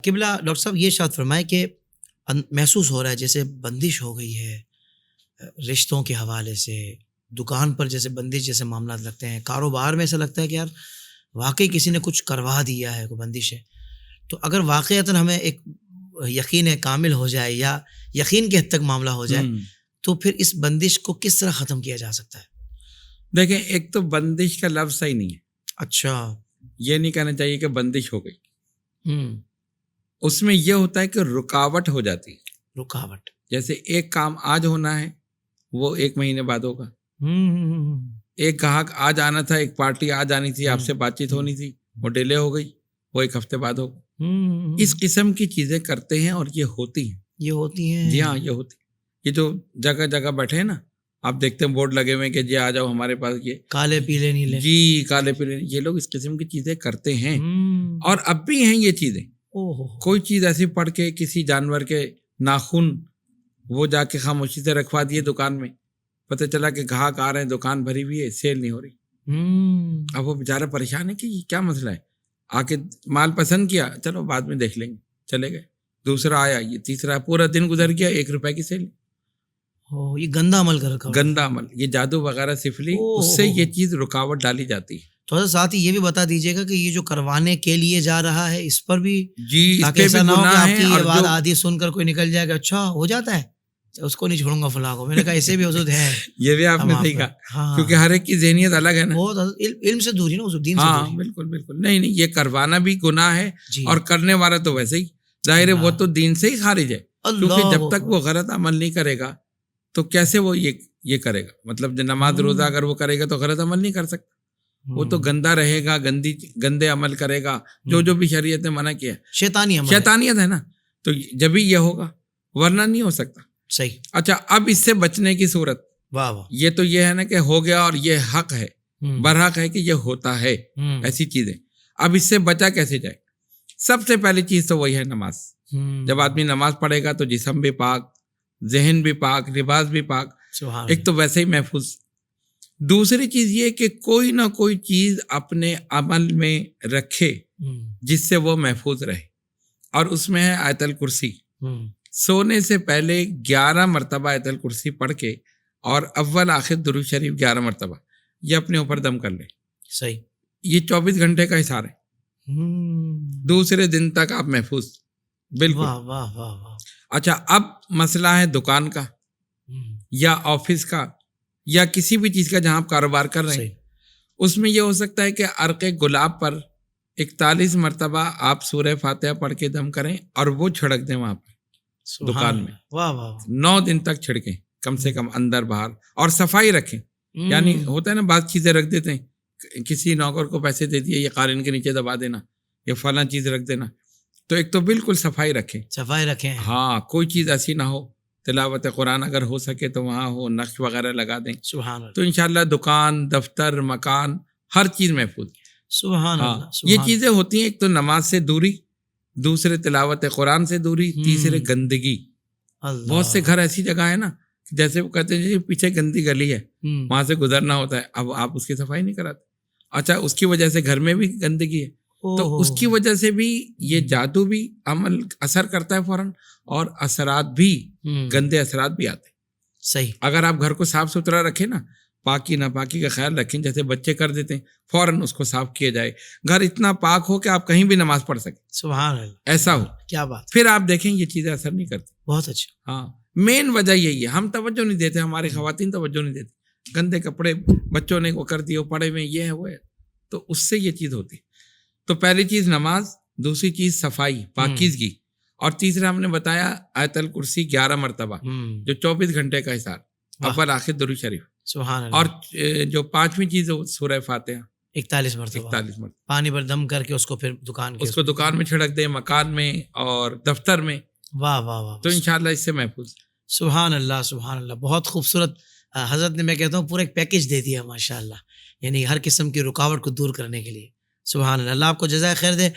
قبلہ ڈاکٹر صاحب یہ شاد فرمائے کہ محسوس ہو رہا ہے جیسے بندش ہو گئی ہے رشتوں کے حوالے سے، دکان پر جیسے بندش جیسے معاملات لگتے ہیں، کاروبار میں ایسا لگتا ہے کہ یار واقعی کسی نے کچھ کروا دیا ہے، کوئی بندش ہے. تو اگر واقعتاً ہمیں ایک یقین کامل ہو جائے یا یقین کے حد تک معاملہ ہو جائے تو پھر اس بندش کو کس طرح ختم کیا جا سکتا ہے؟ دیکھیں، ایک تو بندش کا لفظ صحیح نہیں ہے. اچھا، یہ نہیں کہنا چاہیے کہ بندش ہو گئی. اس میں یہ ہوتا ہے کہ رکاوٹ ہو جاتی ہے. رکاوٹ جیسے ایک کام آج ہونا ہے وہ 1 مہینے بعد ہوگا. ایک گاہک آج آنا تھا، ایک پارٹی آج آنی تھی، آپ سے بات چیت ہونی تھی، وہ ڈیلے ہو گئی، وہ 1 ہفتے بعد ہوگا. اس قسم کی چیزیں کرتے ہیں اور یہ ہوتی ہیں. یہ ہوتی ہیں، جی ہاں، یہ ہوتی. یہ جو جگہ جگہ بیٹھے ہیں نا، آپ دیکھتے ہیں بورڈ لگے ہوئے ہیں کہ جی آ جاؤ ہمارے پاس، یہ کالے پیلے نیلے، جی کالے پیلے، یہ لوگ اس قسم کی چیزیں کرتے ہیں اور اب بھی ہیں یہ چیزیں. کوئی چیز ایسی پڑھ کے کسی جانور کے ناخن وہ جا کے خاموشی سے رکھوا دیے دکان میں، پتہ چلا کہ گاہک آ رہے ہیں، دکان بھری ہوئی ہے، سیل نہیں ہو رہی. اب وہ بیچارہ پریشان ہے کہ یہ کیا مسئلہ ہے. آ کے مال پسند کیا، چلو بعد میں دیکھ لیں گے، چلے گئے. دوسرا آیا، یہ تیسرا، پورا دن گزر گیا، 1 روپے کی سیل. یہ گندا عمل کر رکھا، گندا عمل، یہ جادو وغیرہ سفلی، اس سے یہ چیز رکاوٹ ڈالی جاتی ہے. تھوڑا ساتھ ہی یہ بھی بتا دیجیے گا کہ یہ جو کروانے کے لیے جا رہا ہے اس پر بھی جی اس پہ ایسا بھی نہ ہو کہ گناہ آپ ہے. کی یہ اور بات جو آدھی سن کر کوئی نکل جائے گا اچھا ہو جاتا ہے اس کو نہیں چھوڑوں گا فلاں کو. میں نے کہا اسے بھی حضور ہے. یہ بھی آپ نے صحیح کہا، کیونکہ ہر ایک کی ذہنیت الگ ہے نا. بہت علم سے دوری نا، حضور دین سے ہاں دوری. بالکل بالکل. نہیں نہیں، یہ کروانا بھی گناہ ہے جی. اور کرنے والا تو ویسے ہی ظاہر ہے وہ تو دین سے ہی خارج ہے. کیونکہ جب تک وہ غلط عمل نہیں کرے گا تو کیسے وہ یہ کرے گا. مطلب نماز روزہ اگر وہ کرے گا تو غلط عمل نہیں کر سکتا. وہ تو گندا رہے گا، گندے عمل کرے گا، جو بھی شریعت نے منع کیا ہے، شیطانیت ہے نا. تو جب ہی یہ ہوگا، ورنہ نہیں ہو سکتا. صحیح. اچھا، اب اس سے بچنے کی صورت، واہ واہ، یہ تو یہ ہے نا کہ ہو گیا اور یہ حق ہے، برحق ہے کہ یہ ہوتا ہے ایسی چیزیں. اب اس سے بچا کیسے جائے؟ سب سے پہلی چیز تو وہی ہے نماز. جب آدمی نماز پڑھے گا تو جسم بھی پاک، ذہن بھی پاک، لباس بھی پاک، ایک تو ویسے ہی محفوظ. دوسری چیز یہ کہ کوئی نہ کوئی چیز اپنے عمل میں رکھے جس سے وہ محفوظ رہے، اور اس میں ہے آیت الکرسی. سونے سے پہلے 11 مرتبہ آیت الکرسی پڑھ کے اور اول آخر درود شریف 11 مرتبہ یہ اپنے اوپر دم کر لیں. صحیح. یہ 24 گھنٹے کا حصار ہے. دوسرے دن تک آپ محفوظ. بالکل. واہ واہ واہ واہ. اچھا، اب مسئلہ ہے دکان کا یا آفس کا یا کسی بھی چیز کا جہاں آپ کاروبار کر رہے ہیں. اس میں یہ ہو سکتا ہے کہ عرق گلاب پر 41 مرتبہ آپ سورہ فاتحہ پڑھ کے دم کریں اور وہ چھڑک دیں وہاں پہ دکان میں. واہ واہ. 9 دن تک چھڑکیں کم سے کم، اندر باہر، اور صفائی رکھیں. یعنی ہوتا ہے نا بعض چیزیں رکھ دیتے ہیں، کسی نوکر کو پیسے دے دیے، یہ قالین کے نیچے دبا دینا، یہ فلاں چیز رکھ دینا. تو ایک تو بالکل صفائی رکھیں. ہاں، کوئی چیز ایسی نہ ہو. تلاوت قرآن اگر ہو سکے تو وہاں ہو، نقش وغیرہ لگا دیں. سبحان اللہ. تو انشاءاللہ دکان، دفتر، مکان، ہر چیز محفوظ. سبحان اللہ. یہ چیزیں ہوتی ہیں. ایک تو نماز سے دوری، دوسرے تلاوت قرآن سے دوری، تیسرے گندگی. بہت سے گھر ایسی جگہ ہے نا جیسے وہ کہتے ہیں پیچھے گندی گلی ہے، وہاں سے گزرنا ہوتا ہے، اب آپ اس کی صفائی نہیں کراتے. اچھا، اس کی وجہ سے گھر میں بھی گندگی ہے، تو اس کی وجہ سے بھی یہ جادو بھی عمل اثر کرتا ہے فوراً، اور اثرات بھی، گندے اثرات بھی آتے ہیں. صحیح. اگر آپ گھر کو صاف ستھرا رکھیں نا، پاکی ناپاکی کا خیال رکھیں، جیسے بچے کر دیتے ہیں، فوراً اس کو صاف کیا جائے. گھر اتنا پاک ہو کہ آپ کہیں بھی نماز پڑھ سکیں. سبحان اللہ. ایسا ہو. کیا بات. پھر آپ دیکھیں یہ چیزیں اثر نہیں کرتی. بہت اچھا. ہاں، مین وجہ یہی ہے، ہم توجہ نہیں دیتے، ہماری خواتین توجہ نہیں دیتی. گندے کپڑے بچوں نے وہ کر دیے، وہ پڑے ہوئے، یہ ہے وہ ہے، تو اس سے یہ چیز ہوتی. تو پہلی چیز نماز، دوسری چیز صفائی، پاکیزگی، اور تیسرا ہم نے بتایا آیت الکرسی 11 مرتبہ جو 24 گھنٹے کا حصار، اول آخر درود شریف. سبحان اللہ. اور جو 5ویں چیز سورہ فاتحہ 41 مرتبہ پانی پر دم کر کے اس کو پھر اس کو دکان میں چھڑک دیں، مکان میں اور دفتر میں. واہ واہ واہ. تو انشاءاللہ اس سے محفوظ. سبحان اللہ سبحان اللہ. بہت خوبصورت. حضرت نے، میں کہتا ہوں، پورا ایک پیکیج دے دیا ماشاء اللہ، یعنی ہر قسم کی رکاوٹ کو دور کرنے کے لیے. سبحان اللہ. اللہ آپ کو جزائے خیر دے.